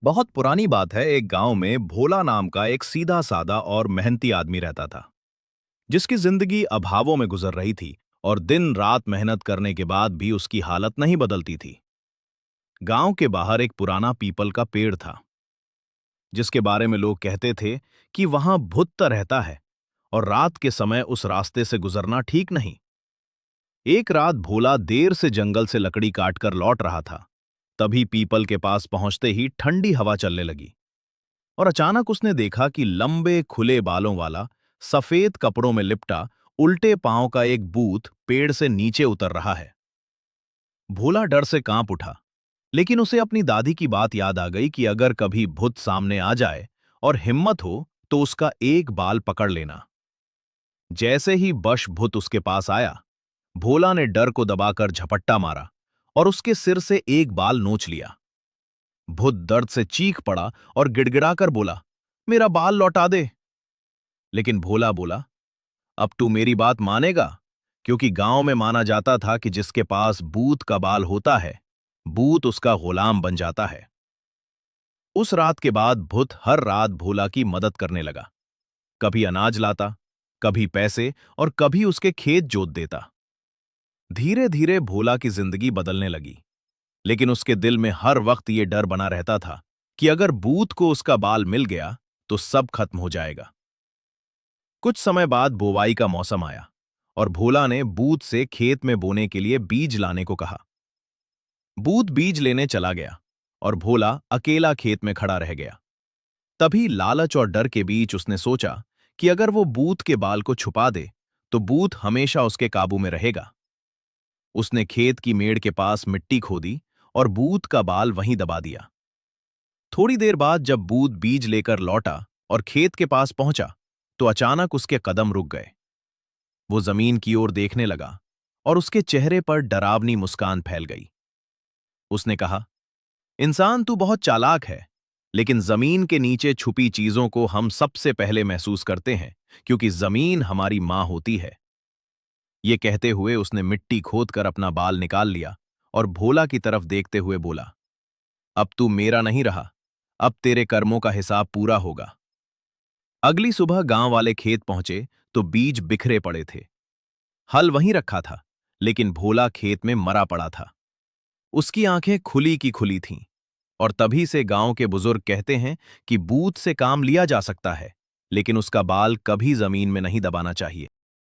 बहुत पुरानी बात है। एक गांव में भोला नाम का एक सीधा सादा और मेहनती आदमी रहता था, जिसकी जिंदगी अभावों में गुजर रही थी और दिन रात मेहनत करने के बाद भी उसकी हालत नहीं बदलती थी। गांव के बाहर एक पुराना पीपल का पेड़ था, जिसके बारे में लोग कहते थे कि वहां भूत रहता है और रात के समय उस रास्ते से गुजरना ठीक नहीं। एक रात भोला देर से जंगल से लकड़ी काटकर लौट रहा था। तभी पीपल के पास पहुंचते ही ठंडी हवा चलने लगी और अचानक उसने देखा कि लंबे खुले बालों वाला, सफेद कपड़ों में लिपटा, उल्टे पांव का एक भूत पेड़ से नीचे उतर रहा है। भोला डर से कांप उठा, लेकिन उसे अपनी दादी की बात याद आ गई कि अगर कभी भूत सामने आ जाए और हिम्मत हो तो उसका एक बाल पकड़ लेना। जैसे ही बश भूत उसके पास आया, भोला ने डर को दबाकर झपट्टा मारा और उसके सिर से एक बाल नोच लिया। भूत दर्द से चीख पड़ा और गिड़गिड़ाकर बोला, मेरा बाल लौटा दे। लेकिन भोला बोला, अब तू मेरी बात मानेगा, क्योंकि गांव में माना जाता था कि जिसके पास बूत का बाल होता है, बूत उसका गुलाम बन जाता है। उस रात के बाद भूत हर रात भोला की मदद करने लगा। कभी अनाज लाता, कभी पैसे और कभी उसके खेत जोत देता। धीरे धीरे भोला की जिंदगी बदलने लगी, लेकिन उसके दिल में हर वक्त ये डर बना रहता था कि अगर बूत को उसका बाल मिल गया तो सब खत्म हो जाएगा। कुछ समय बाद बोवाई का मौसम आया और भोला ने बूत से खेत में बोने के लिए बीज लाने को कहा। बूत बीज लेने चला गया और भोला अकेला खेत में खड़ा रह गया। तभी लालच और डर के बीच उसने सोचा कि अगर वो बूत के बाल को छुपा दे तो बूत हमेशा उसके काबू में रहेगा। उसने खेत की मेड़ के पास मिट्टी खोदी और बूत का बाल वहीं दबा दिया। थोड़ी देर बाद जब बूत बीज लेकर लौटा और खेत के पास पहुंचा, तो अचानक उसके कदम रुक गए। वो जमीन की ओर देखने लगा और उसके चेहरे पर डरावनी मुस्कान फैल गई। उसने कहा, इंसान तू बहुत चालाक है, लेकिन जमीन के नीचे छुपी चीजों को हम सबसे पहले महसूस करते हैं, क्योंकि जमीन हमारी मां होती है। ये कहते हुए उसने मिट्टी खोदकर अपना बाल निकाल लिया और भोला की तरफ देखते हुए बोला, अब तू मेरा नहीं रहा, अब तेरे कर्मों का हिसाब पूरा होगा। अगली सुबह गांव वाले खेत पहुंचे तो बीज बिखरे पड़े थे। हल वहीं रखा था, लेकिन भोला खेत में मरा पड़ा था। उसकी आंखें खुली की खुली थीं। और तभी से गांव के बुजुर्ग कहते हैं कि बूत से काम लिया जा सकता है, लेकिन उसका बाल कभी जमीन में नहीं दबाना चाहिए।